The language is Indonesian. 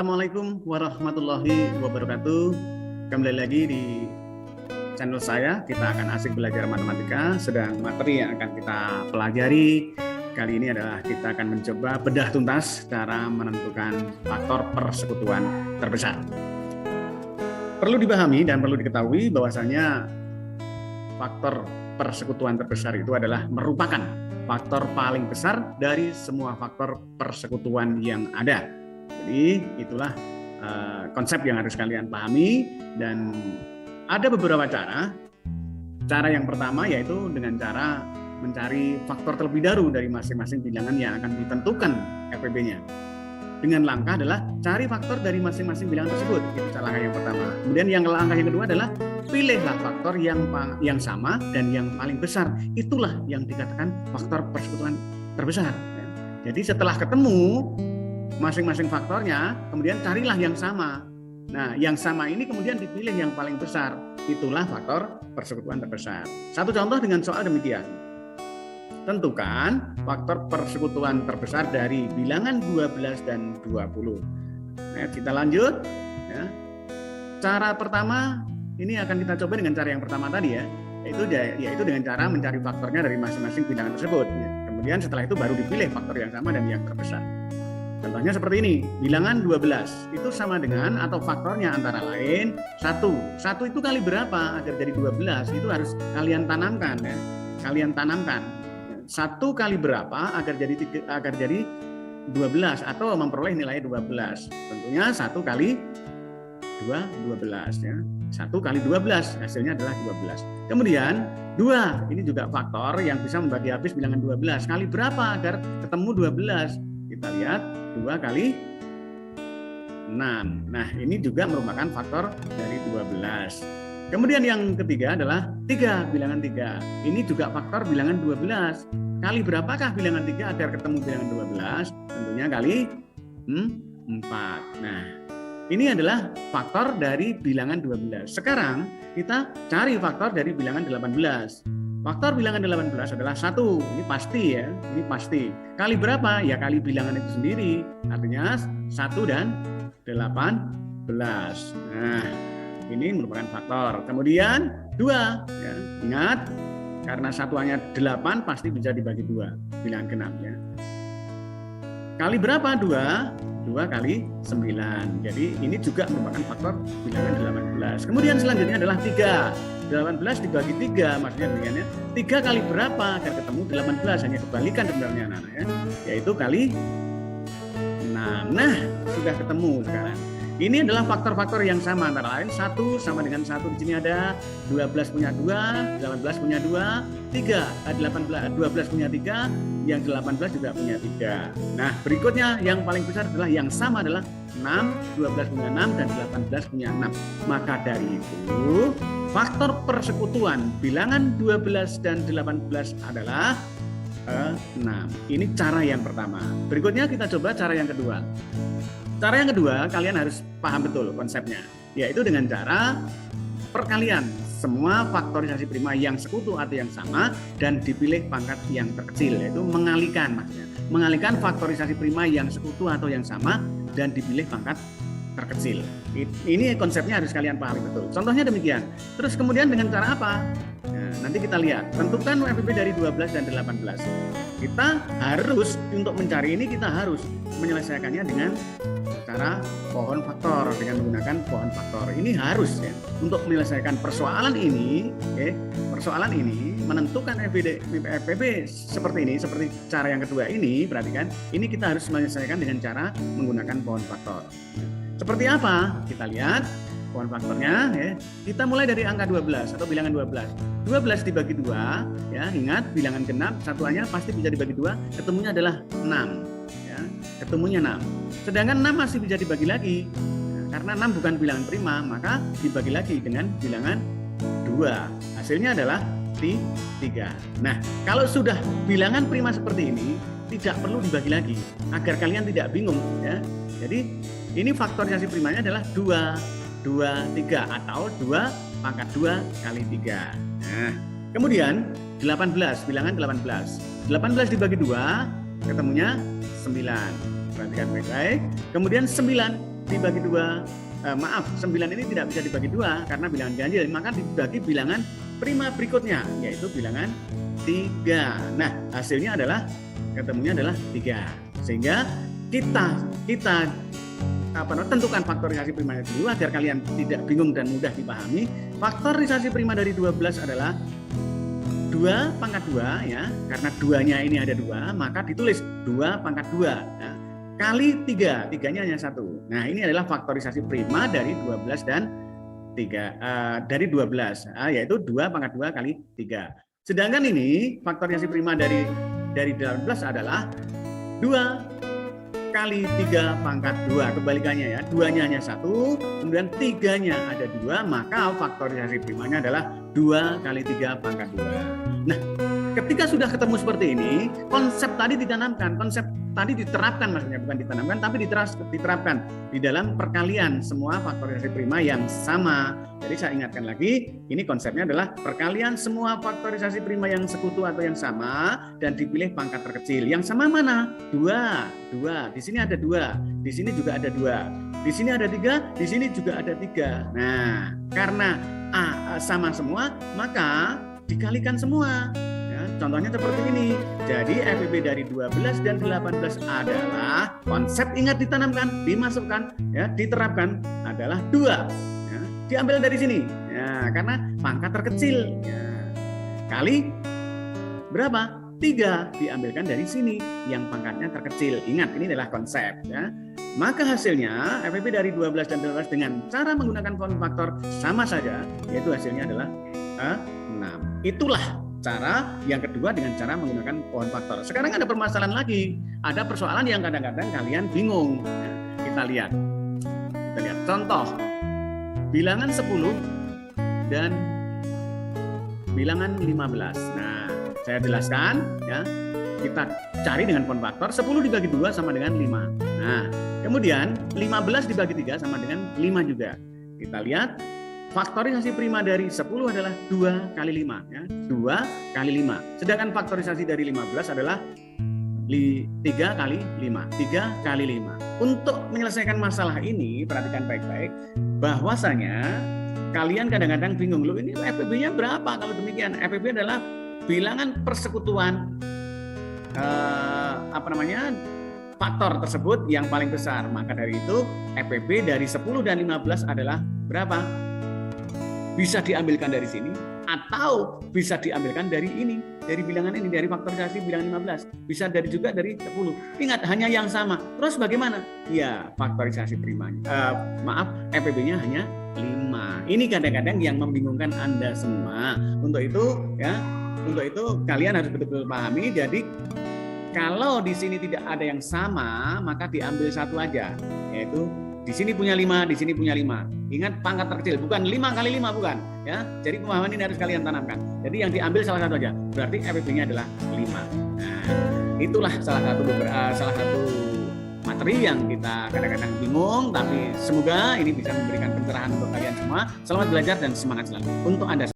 Assalamualaikum warahmatullahi wabarakatuh. Kembali lagi di channel saya. Kita akan asik belajar matematika. Sedang materi yang akan kita pelajari kali ini adalah kita akan mencoba bedah tuntas cara menentukan faktor persekutuan terbesar. Perlu dipahami dan perlu diketahui bahwasanya faktor persekutuan terbesar itu adalah merupakan faktor paling besar dari semua faktor persekutuan yang ada. Jadi itulah konsep yang harus kalian pahami, dan ada beberapa cara. Cara yang pertama yaitu dengan cara mencari faktor terlebih dahulu dari masing-masing bilangan yang akan ditentukan FPB-nya. Dengan langkah adalah cari faktor dari masing-masing bilangan tersebut. Itu langkah yang pertama. Kemudian yang langkah yang kedua adalah pilihlah faktor yang sama dan yang paling besar. Itulah yang dikatakan faktor persekutuan terbesar. Jadi setelah ketemu masing-masing faktornya, kemudian carilah yang sama. Nah, yang sama ini kemudian dipilih yang paling besar. Itulah faktor persekutuan terbesar. Satu contoh dengan soal demikian. Tentukan faktor persekutuan terbesar dari bilangan 12 dan 20. Nah, kita lanjut. Ya. Cara pertama, ini akan kita coba dengan cara yang pertama tadi ya. Yaitu dengan cara mencari faktornya dari masing-masing bilangan tersebut. Ya. Kemudian setelah itu baru dipilih faktor yang sama dan yang terbesar. Contohnya seperti ini, bilangan 12 itu sama dengan atau faktornya antara lain 1. 1 itu kali berapa agar jadi 12? Itu harus kalian tanamkan ya. Kalian tanamkan. 1 kali berapa agar jadi 12 atau memperoleh nilai 12. Tentunya 1 kali 12 ya. 1 kali 12 hasilnya adalah 12. Kemudian 2, ini juga faktor yang bisa membagi habis bilangan 12. Kali berapa agar ketemu 12? Kita lihat 2 kali 6. Nah, ini juga merupakan faktor dari 12. Kemudian yang ketiga adalah 3, bilangan 3. Ini juga faktor bilangan 12. Kali berapakah bilangan 3 agar ketemu bilangan 12? Tentunya kali 4. Nah, ini adalah faktor dari bilangan 12. Sekarang kita cari faktor dari bilangan 18. Faktor bilangan 18 adalah 1. Ini pasti ya, ini pasti. Kali berapa? Ya kali bilangan itu sendiri. Artinya 1 dan 18. Nah, ini merupakan faktor. Kemudian 2. Ya. Ingat, karena satuannya 8 pasti bisa dibagi 2. Bilangan genap ya. Kali berapa? 2? 2 kali 9. Jadi ini juga merupakan faktor bilangan 18. Kemudian selanjutnya adalah 3. 18 dibagi 3, maksudnya demikian ya. 3 kali berapa agar ketemu 18? Hanya kebalikan sebenarnya anak-anak ya. Yaitu kali 6. Nah, sudah ketemu sekarang. Ini adalah faktor-faktor yang sama, antara lain 1 sama dengan 1 di sini ada, 12 punya 2, 18 punya 2, 12 punya 3, yang 18 juga punya 3. Nah, berikutnya yang paling besar adalah yang sama adalah 6, 12 punya 6 dan 18 punya 6. Maka dari itu, faktor persekutuan bilangan 12 dan 18 adalah 6. Ini cara yang pertama. Berikutnya kita coba cara yang kedua. Cara yang kedua, kalian harus paham betul konsepnya, yaitu dengan cara perkalian semua faktorisasi prima yang sekutu atau yang sama dan dipilih pangkat yang terkecil, yaitu mengalihkan maksudnya. Mengalihkan faktorisasi prima yang sekutu atau yang sama dan dipilih pangkat terkecil. Ini konsepnya harus kalian pahami betul. Contohnya demikian. Terus kemudian dengan cara apa? Nah, nanti kita lihat. Tentukan FPB dari 12 dan 18. Kita harus, untuk mencari ini kita harus menyelesaikannya dengan cara pohon faktor, dengan menggunakan pohon faktor. Ini harus ya, untuk menyelesaikan persoalan ini, persoalan ini menentukan FPB seperti ini, seperti cara yang kedua ini. Perhatikan, ini kita harus menyelesaikan dengan cara menggunakan pohon faktor. Seperti apa? Kita lihat pohon faktornya ya. Kita mulai dari angka 12 atau bilangan 12. 12 dibagi 2 ya, ingat bilangan genap satuannya pasti bisa dibagi 2, ketemunya adalah 6 ya. Ketemunya 6. Sedangkan 6 masih bisa dibagi lagi. Nah, karena 6 bukan bilangan prima, maka dibagi lagi dengan bilangan 2. Hasilnya adalah 3. Nah, kalau sudah bilangan prima seperti ini, tidak perlu dibagi lagi agar kalian tidak bingung ya. Jadi ini faktorisasi primanya adalah 2, 3 atau 2 pangkat 2 kali 3. Nah, kemudian 18, bilangan 18. 18 dibagi 2, ketemunya 9. Perhatikan baik-baik. Kemudian 9 dibagi 2, 9 ini tidak bisa dibagi 2 karena bilangan ganjil, maka dibagi bilangan prima berikutnya, yaitu bilangan 3. Nah, hasilnya adalah, ketemunya adalah 3. Sehingga kita tentukan faktorisasi primanya dulu agar kalian tidak bingung dan mudah dipahami. Faktorisasi prima dari 12 adalah 2 pangkat 2 ya, karena 2-nya ini ada 2, maka ditulis 2 pangkat 2 ya, kali 3, 3-nya hanya 1. Nah, ini adalah faktorisasi prima dari 12 dan 3 dari 12, yaitu 2 pangkat 2 kali 3. Sedangkan ini faktorisasi prima dari 18 adalah 2 kali 3 pangkat 2, kebalikannya ya, 2-nya hanya 1, kemudian 3-nya ada 2, maka faktorisasi primanya adalah 2 kali 3 pangkat 2. Nah, ketika sudah ketemu seperti ini, konsep tadi ditanamkan, konsep tadi diterapkan, maksudnya bukan ditanamkan, tapi diterapkan di dalam perkalian semua faktorisasi prima yang sama. Jadi saya ingatkan lagi, ini konsepnya adalah perkalian semua faktorisasi prima yang sekutu atau yang sama dan dipilih pangkat terkecil. Yang sama mana? 2. Di sini ada 2, di sini juga ada 2, di sini ada 3, di sini juga ada 3. Nah, karena A sama semua, maka dikalikan semua. Ya, contohnya seperti ini. Jadi FEB dari 12 dan 18 adalah, konsep ingat ditanamkan, dimasukkan, ya, diterapkan adalah 2. Ya, diambil dari sini. Ya, karena pangkat terkecil. Ya, kali berapa? 3 diambilkan dari sini yang pangkatnya terkecil. Ingat, ini adalah konsep ya. Maka hasilnya FEB dari 12 dan 18 dengan cara menggunakan form faktor sama saja, yaitu hasilnya adalah 6. Itulah cara yang kedua dengan cara menggunakan pohon faktor. Sekarang ada permasalahan lagi. Ada persoalan yang kadang-kadang kalian bingung. Nah, kita lihat contoh bilangan 10 dan bilangan 15. Nah, saya jelaskan ya. Kita cari dengan pohon faktor, 10 dibagi 2 sama dengan 5. Nah, kemudian 15 dibagi 3 sama dengan 5 juga. Kita lihat faktorisasi prima dari 10 adalah 2 kali 5 ya. 2 kali 5. Sedangkan faktorisasi dari 15 adalah 3 kali 5. 3 kali 5. Untuk menyelesaikan masalah ini, perhatikan baik-baik bahwasanya kalian kadang-kadang bingung, loh ini FEB-nya berapa kalau demikian? FEB adalah bilangan persekutuan faktor tersebut yang paling besar. Maka dari itu FEB dari 10 dan 15 adalah berapa? Bisa diambilkan dari sini atau bisa diambilkan dari ini, dari bilangan ini, dari faktorisasi bilangan 15. Bisa juga dari 10. Ingat, hanya yang sama. Terus bagaimana? Ya, faktorisasi primanya. FEB-nya hanya 5. Ini kadang-kadang yang membingungkan Anda semua. Untuk itu kalian harus betul-betul pahami. Jadi kalau di sini tidak ada yang sama, maka diambil satu aja, yaitu di sini punya 5, di sini punya 5. Ingat, pangkat terkecil, bukan 5 kali 5, bukan ya. Jadi pemahaman ini harus kalian tanamkan. Jadi yang diambil salah satu aja, berarti FEB-nya adalah 5. Nah, itulah salah satu materi yang kita kadang-kadang bingung, tapi semoga ini bisa memberikan pencerahan untuk kalian semua. Selamat belajar dan semangat selalu untuk Anda.